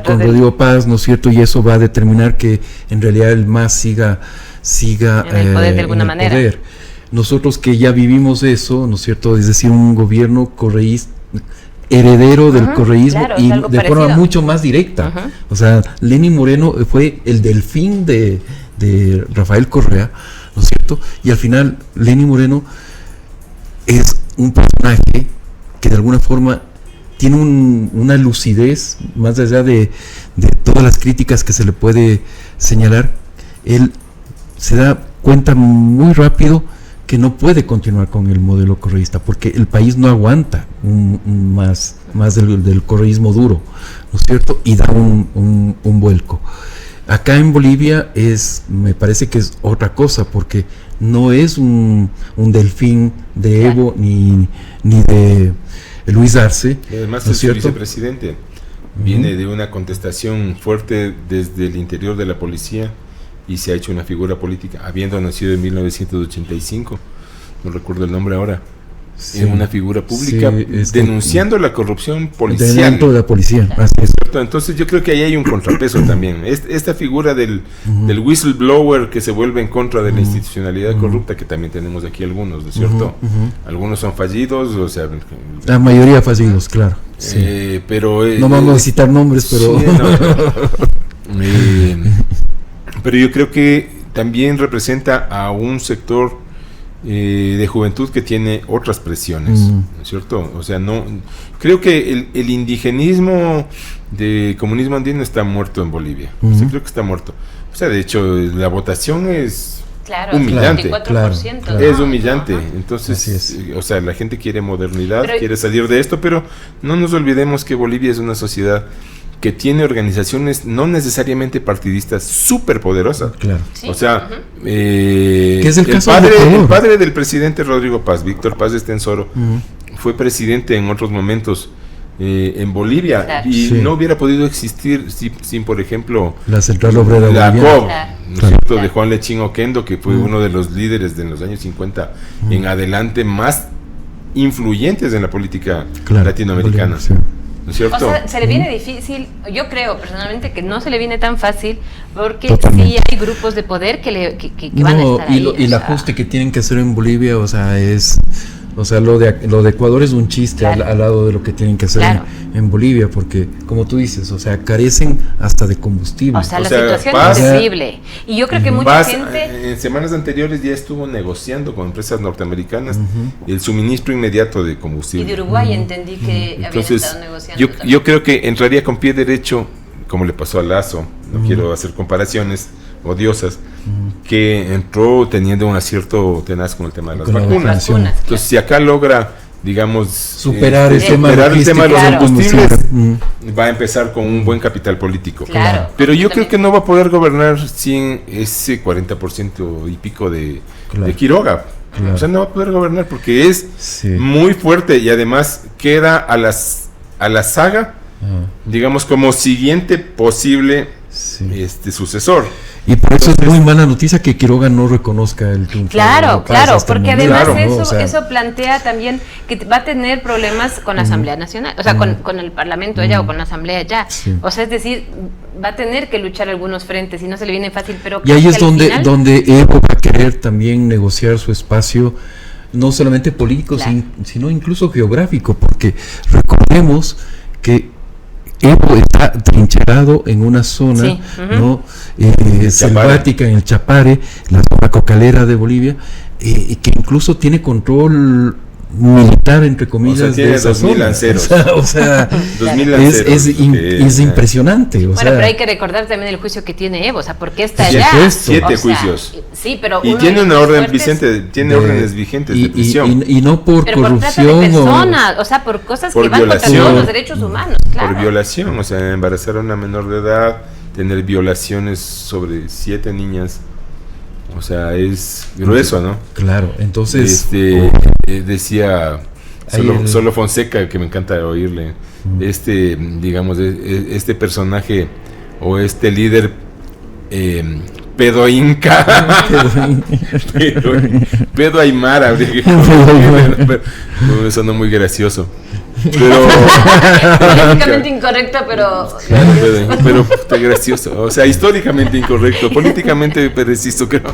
Rodrigo Paz, ¿no es cierto? Y eso va a determinar que en realidad el MAS siga en el poder de alguna manera. Poder. Nosotros que ya vivimos eso, ¿no es cierto? Es decir, un gobierno correísta, heredero del correísmo, claro, y de forma mucho más directa. O sea, Lenín Moreno fue el delfín de Rafael Correa, ¿no es cierto? Y al final Lenín Moreno es un personaje que de alguna forma tiene una lucidez, más allá de todas las críticas que se le puede señalar. Él se da cuenta muy rápido que no puede continuar con el modelo correísta, porque el país no aguanta más del correísmo duro, ¿no es cierto? Y da un vuelco. Acá en Bolivia me parece que es otra cosa, porque no es un delfín de Evo ni de Luis Arce. Y además ¿no es cierto? Vicepresidente viene de una contestación fuerte desde el interior de la policía, y se ha hecho una figura política, habiendo nacido en 1985, no recuerdo el nombre ahora, sí, una figura pública denunciando la corrupción policial. Dentro de la policía, así es. Entonces yo creo que ahí hay un contrapeso también. Esta figura del whistleblower que se vuelve en contra de la institucionalidad corrupta, que también tenemos aquí algunos, ¿no es cierto? Algunos son fallidos, o sea... La mayoría fallidos, claro. Sí. Pero... no vamos a citar nombres, pero... Sí, pero yo creo que también representa a un sector de juventud que tiene otras presiones, ¿no es cierto? O sea, no creo que el indigenismo de comunismo andino está muerto en Bolivia. O sea, creo que está muerto. O sea, de hecho, la votación es humillante. 24%, ¿no? Es humillante. Entonces, o sea, la gente quiere modernidad, quiere salir de esto, pero no nos olvidemos que Bolivia es una sociedad que tiene organizaciones no necesariamente partidistas súper poderosas. Claro. Sí. O sea, ¿qué es el padre del presidente Rodrigo Paz, Víctor Paz Estensoro, fue presidente en otros momentos en Bolivia, claro, y no hubiera podido existir sin por ejemplo, la Central Obrera la COB, ¿no es cierto?, claro, de Juan Lechín Oquendo, que fue uno de los líderes de los años 50 en adelante más influyentes en la política latinoamericana. Bolivia, ¿no es cierto? O sea, se le viene difícil, yo creo personalmente que no se le viene tan fácil, porque sí hay grupos de poder que van a estar ahí. Y el ajuste que tienen que hacer en Bolivia, o sea, lo de Ecuador es un chiste, claro, al lado de lo que tienen que hacer, claro, en Bolivia, porque como tú dices, o sea, carecen hasta de combustible. O sea, la situación es terrible. Y yo creo que mucha gente... En semanas anteriores ya estuvo negociando con empresas norteamericanas el suministro inmediato de combustible. Y de Uruguay entendí que entonces, habían estado negociando. Yo creo que entraría con pie derecho, como le pasó a Lazo, no quiero hacer comparaciones odiosas, que entró teniendo un acierto tenaz con el tema de las vacunas. Entonces, si acá logra digamos, superar el tema de los combustibles, va a empezar con un buen capital político. Claro. Pero yo creo que no va a poder gobernar sin ese 40% y pico de Quiroga. Claro. O sea, no va a poder gobernar porque es muy fuerte y además queda a la saga, digamos, como siguiente posible sucesor. Y por eso es muy mala noticia que Quiroga no reconozca el triunfo. Claro, porque además eso plantea también que va a tener problemas con la Asamblea Nacional, o sea, con el Parlamento allá o con la Asamblea allá. Sí. O sea, es decir, va a tener que luchar algunos frentes y no se le viene fácil, pero... Y ahí es donde Evo va a querer también negociar su espacio, no solamente político, sino incluso geográfico, porque recordemos que Evo está trincherado en una zona selvática, en el Chapare, la zona cocalera de Bolivia, que incluso tiene control militar, entre comillas, de esa zona. Lanceros. O sea, 2000 lanceros. Es impresionante. Pero hay que recordar también el juicio que tiene Evo, o sea, ¿por qué está allá? 7 juicios. Sí, pero y tiene una orden vigente, órdenes vigentes de prisión. Y no por corrupción. Por trata de personas, o sea, por cosas que van contra todos los derechos humanos. Claro. Por violación, o sea, embarazar a una menor de edad, tener violaciones sobre 7 niñas. O sea, es grueso, ¿no? Claro, entonces... decía Solo Fonseca, que me encanta oírle, digamos, este personaje o este líder pedo inca, pedo aymara, me sonó muy gracioso. Pero políticamente incorrecto, pero está gracioso, o sea, históricamente incorrecto, políticamente preciso, creo.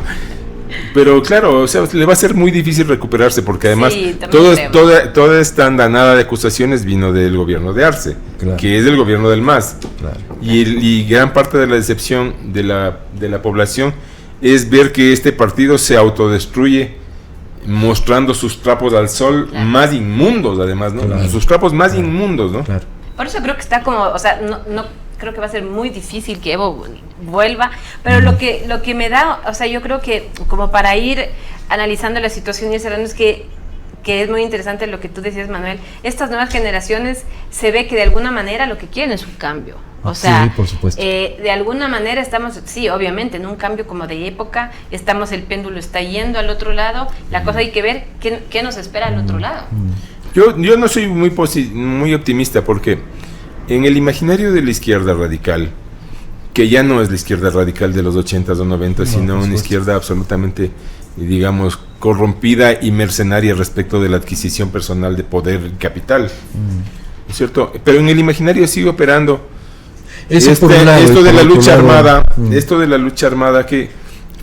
Pero claro, o sea, le va a ser muy difícil recuperarse porque además toda esta andanada de acusaciones vino del gobierno de Arce, que es el gobierno del MAS. Claro. Y gran parte de la decepción de la población es ver que este partido se autodestruye mostrando sus trapos al sol más inmundos, además, ¿no? Claro. Sus trapos más inmundos, ¿no? Claro. Por eso creo que está como, o sea, no creo que va a ser muy difícil que Evo vuelva, pero lo que me da, o sea, yo creo que como para ir analizando la situación y cerrando es que es muy interesante lo que tú decías, Manuel. Estas nuevas generaciones se ve que de alguna manera lo que quieren es un cambio. O sea, por supuesto. De alguna manera estamos, obviamente, en un cambio como de época, el péndulo está yendo al otro lado, la cosa hay que ver qué nos espera al otro lado. Yo no soy muy optimista porque en el imaginario de la izquierda radical, que ya no es la izquierda radical de los 80s o 90s, sino una izquierda absolutamente, digamos, corrompida y mercenaria respecto de la adquisición personal de poder y capital, ¿no es cierto? Pero en el imaginario sigue operando esto de la lucha armada, esto de la lucha armada que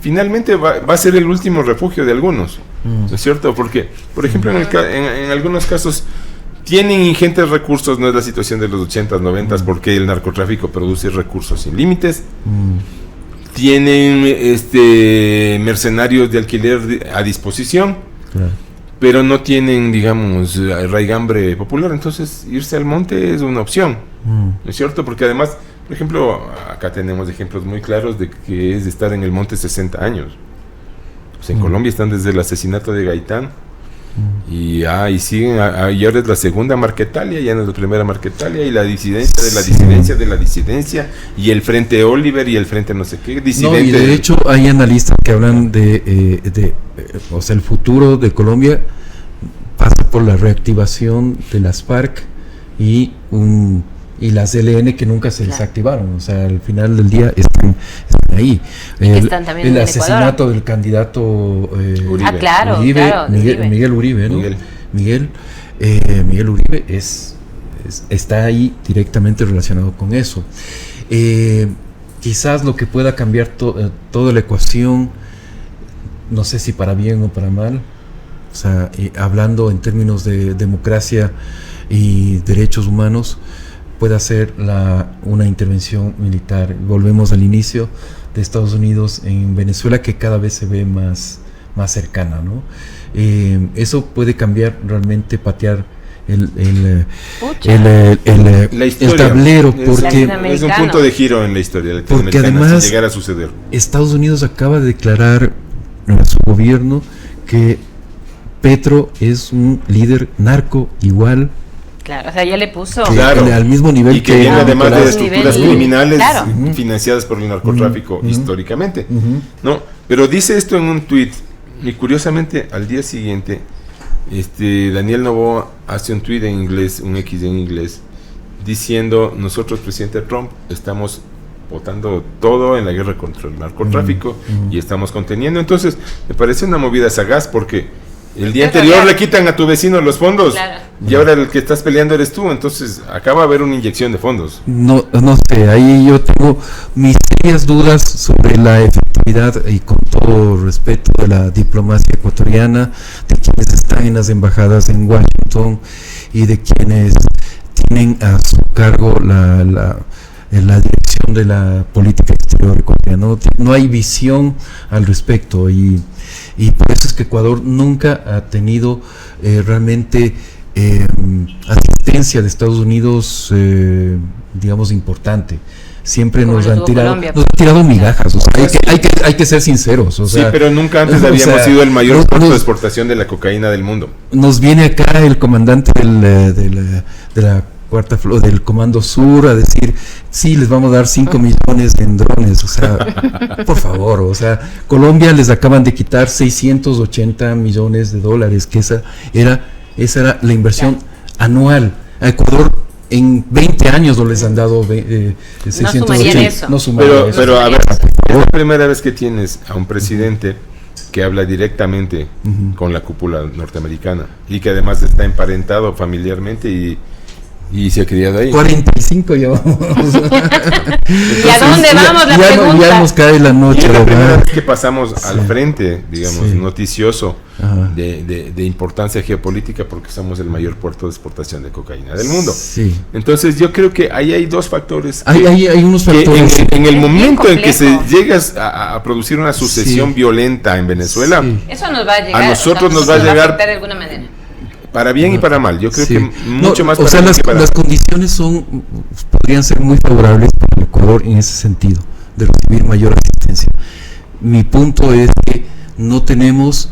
finalmente va a ser el último refugio de algunos, ¿no es cierto? Porque, por ejemplo, en algunos casos tienen ingentes recursos, no es la situación de los 80s, 90s, porque el narcotráfico produce recursos sin límites. Tienen mercenarios de alquiler a disposición, pero no tienen, digamos, raigambre popular, entonces irse al monte es una opción, ¿no es cierto? Porque además, por ejemplo, acá tenemos ejemplos muy claros de que es estar en el monte 60 años. Pues en Colombia están desde el asesinato de Gaitán, y siguen, y ahora es la segunda Marquetalia, ya no es la primera Marquetalia, y la disidencia de la disidencia de la disidencia, y el Frente Oliver y el Frente no sé qué, disidente. No, y de hecho hay analistas que hablan o sea, el futuro de Colombia pasa por la reactivación de las FARC y las ELN que nunca se desactivaron, o sea, al final del día están ahí. El asesinato del candidato Uribe, Miguel Uribe, ¿no? Miguel Uribe está ahí directamente relacionado con eso. Quizás lo que pueda cambiar toda la ecuación, no sé si para bien o para mal, o sea, hablando en términos de democracia y derechos humanos, puede ser una intervención militar. Volvemos al inicio de Estados Unidos en Venezuela, que cada vez se ve más cercana, ¿no? Eso puede cambiar realmente, patear el tablero, porque es un punto de giro en la historia porque además si llegara a suceder. Estados Unidos acaba de declarar a su gobierno que Petro es un líder narco igual. Claro, o sea, ya le puso. Claro. Al mismo nivel y que viene además de estructuras criminales claro. financiadas por el narcotráfico históricamente. ¿No? Pero dice esto en un tuit, y curiosamente al día siguiente, Daniel Noboa hace un tuit en inglés, un X en inglés, diciendo: nosotros, presidente Trump, estamos votando todo en la guerra contra el narcotráfico y estamos conteniendo. Entonces, me parece una movida sagaz, porque el día anterior le quitan a tu vecino los fondos, claro, y ahora el que estás peleando eres tú. Entonces acaba de haber una inyección de fondos. No sé, ahí yo tengo mis serias dudas sobre la efectividad, y con todo respeto, de la diplomacia ecuatoriana, de quienes están en las embajadas en Washington y de quienes tienen a su cargo la dirección de la política exterior ecuatoriana. No hay visión al respecto, y por eso es que Ecuador nunca ha tenido realmente asistencia de Estados Unidos, digamos, importante. Siempre nos han tirado migajas. O sea, hay que ser sinceros. O sea, sí, pero nunca antes habíamos sido el mayor puerto de exportación de la cocaína del mundo. Nos viene acá el comandante de la Cuarta Flota, del Comando Sur, a decir: sí, les vamos a dar 5 millones en drones. O sea, por favor, o sea, Colombia les acaban de quitar 680 millones de dólares, que esa era la inversión anual. A Ecuador en 20 años no les han dado 680. No sumarían eso. Pero a ver, es la primera vez que tienes a un presidente que habla directamente con la cúpula norteamericana, y que además está emparentado familiarmente y se ha criado ahí. 45 ya vamos. ¿Y a dónde vamos? La pregunta. Ya nos cae la noche. Y la primera vez que pasamos al frente, digamos, noticioso, de importancia geopolítica, porque somos el mayor puerto de exportación de cocaína del mundo. Sí. Entonces yo creo que ahí hay dos factores. Hay unos factores. En el momento en que se llegas a producir una sucesión violenta en Venezuela, eso nos va a llegar. A nosotros nos va a llegar de alguna manera. Para bien y para mal. Yo creo que mucho más para bien. O sea, las condiciones podrían ser muy favorables para el Ecuador en ese sentido, de recibir mayor asistencia. Mi punto es que no tenemos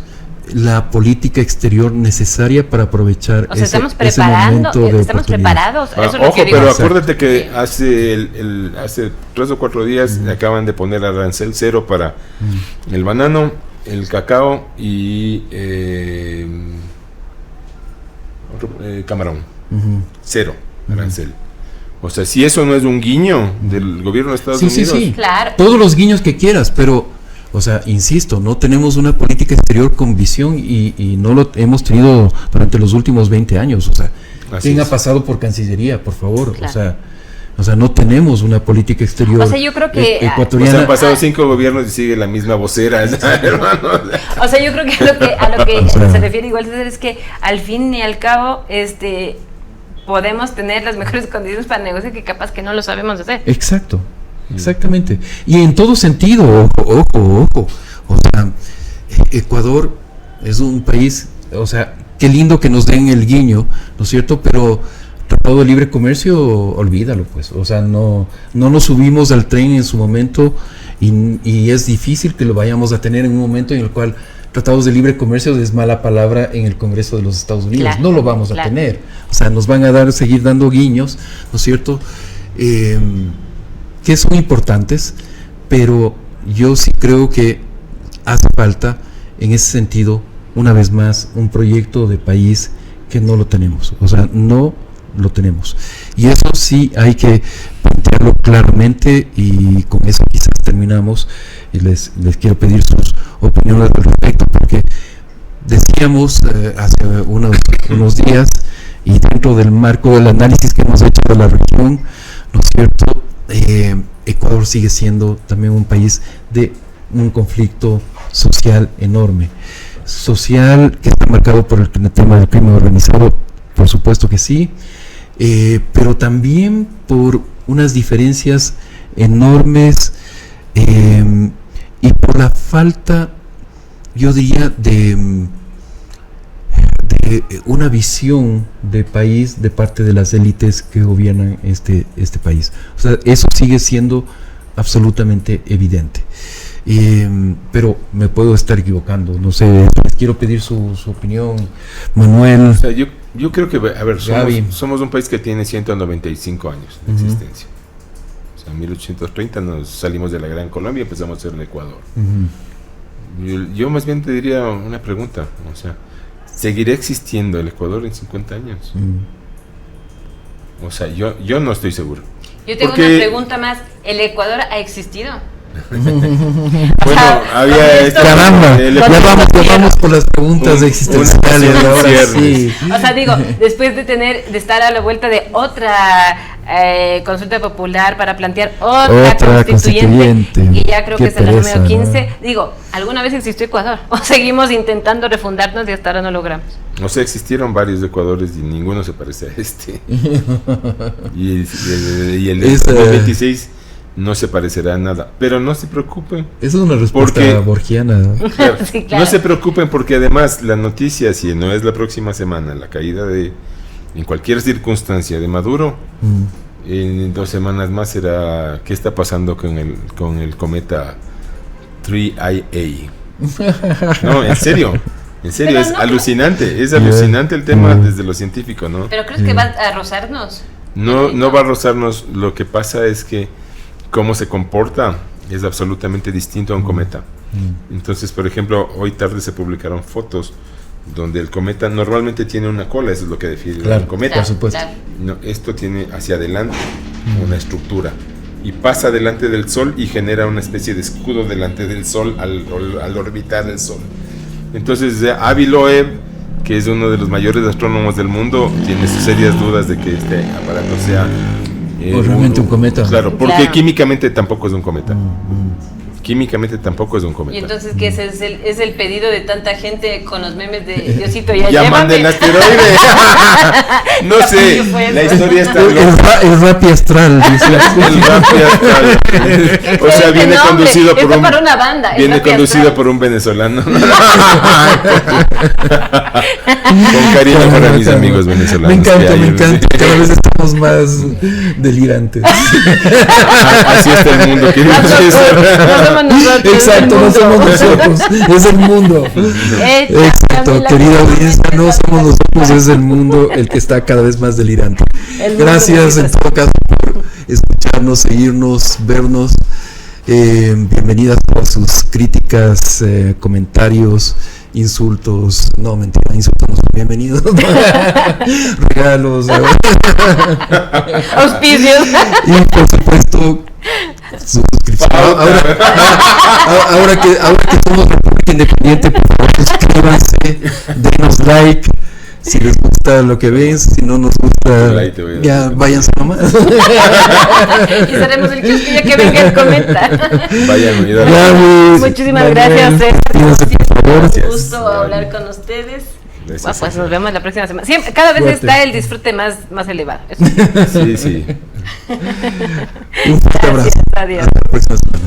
la política exterior necesaria para aprovechar ese momento de estamos preparados. Eso ojo, pero acuérdate que hace 3 o 4 días le acaban de poner arancel cero para el banano, el cacao y camarón. Cero arancel. O sea, si eso no es un guiño del gobierno de Estados Unidos. Sí. Claro. Todos los guiños que quieras, pero, o sea, insisto, no tenemos una política exterior con visión, y no lo hemos tenido durante los últimos 20 años. O sea, ¿quién ha pasado por Cancillería, por favor? Claro. O sea, no tenemos una política exterior. O sea, yo creo que ecuatoriana. Han pasado 5 gobiernos y sigue la misma vocera, hermano. O sea, yo creo que a lo que se refiere igual César es que al fin y al cabo podemos tener las mejores condiciones para negociar, que capaz que no lo sabemos hacer. Exacto, exactamente. Y en todo sentido, ojo. O sea, Ecuador es un país, o sea, qué lindo que nos den el guiño, ¿no es cierto? Pero Tratado de Libre Comercio, olvídalo, pues. O sea, no nos subimos al tren en su momento, y es difícil que lo vayamos a tener en un momento en el cual tratados de libre comercio es mala palabra en el Congreso de los Estados Unidos. Claro, no lo vamos a tener. O sea, nos van a seguir dando guiños, ¿no es cierto? Que son importantes, pero yo sí creo que hace falta, en ese sentido, una vez más, un proyecto de país que no lo tenemos. O sea, no lo tenemos. Y eso sí hay que plantearlo claramente, y con eso quizás terminamos. Y les quiero pedir sus opiniones al respecto, porque decíamos hace unos días, y dentro del marco del análisis que hemos hecho de la región, ¿no es cierto? Ecuador sigue siendo también un país de un conflicto social enorme, social que está marcado por el tema del crimen organizado, por supuesto que sí, pero también por unas diferencias enormes, y por la falta, yo diría, de una visión de país de parte de las élites que gobiernan este país. O sea, eso sigue siendo absolutamente evidente. Pero me puedo estar equivocando, no sé, les quiero pedir su opinión, Manuel. O sea, yo creo que, a ver, somos un país que tiene 195 años de existencia. O sea, en 1830 nos salimos de la Gran Colombia y empezamos a ser el Ecuador. Yo más bien te diría una pregunta, o sea, ¿seguirá existiendo el Ecuador en 50 años? O sea, yo no estoy seguro. Yo tengo una pregunta más. ¿El Ecuador ha existido? Bueno, había caramba, ya vamos por las preguntas existenciales ahora sí. O sea, digo, después de estar a la vuelta de otra consulta popular para plantear otra constituyente, y ya creo que es el número 15, ¿no? Digo, ¿alguna vez existió Ecuador? ¿O seguimos intentando refundarnos y hasta ahora no logramos? O sea, existieron varios Ecuadores y ninguno se parece a este. y el de 2026 no se parecerá a nada, pero no se preocupen. Esa es una respuesta borgiana. Claro, sí, claro. No se preocupen porque además la noticia, si no es la próxima semana, la caída en cualquier circunstancia de Maduro, en 2 semanas más será qué está pasando con el cometa 3IA. No, en serio, es alucinante, es alucinante el tema desde lo científico, ¿no? ¿Pero crees que va a rozarnos? No va a rozarnos, lo que pasa es que cómo se comporta es absolutamente distinto a un cometa. Entonces, por ejemplo, hoy tarde se publicaron fotos donde el cometa normalmente tiene una cola, eso es lo que define el cometa. Por supuesto. No, esto tiene hacia adelante una estructura y pasa delante del Sol y genera una especie de escudo delante del Sol al orbitar el Sol. Entonces, Avi Loeb, que es uno de los mayores astrónomos del mundo, tiene sus serias dudas de que este aparato sea realmente un cometa. Claro, porque químicamente tampoco es un cometa. Químicamente tampoco es un cometa. Y entonces, ¿qué es el pedido de tanta gente con los memes de Diosito, ya llévame? ¡Manden el asteroide! No sé, la historia está el Rappi astral, dice. El Rappi astral. O sea, viene conducido por una banda. Viene conducido por un venezolano. Con cariño para mis amigos venezolanos. Me encanta. Cada vez estamos más delirantes. Así está el mundo. Exacto, no somos nosotros, es el mundo. Exacto, querida audiencia, no somos nosotros, es el mundo el que está cada vez más delirante. Gracias en todo caso por escucharnos, seguirnos, vernos. Bienvenidas por sus críticas, comentarios, insultos, no mentira, insultos no son bienvenidos, regalos, auspicios y por supuesto suscripción. Ahora que somos República Independiente, por favor suscríbanse, denos like si les gusta lo que ven, si no nos gusta ya váyanse nomás. Y seremos el que ya que venga el comenta. Muchísimas gracias, un gusto hablar con ustedes. Pues nos vemos la próxima semana. Cada vez está el disfrute más elevado. Sí. Un fuerte abrazo. Adiós. Hasta la próxima semana.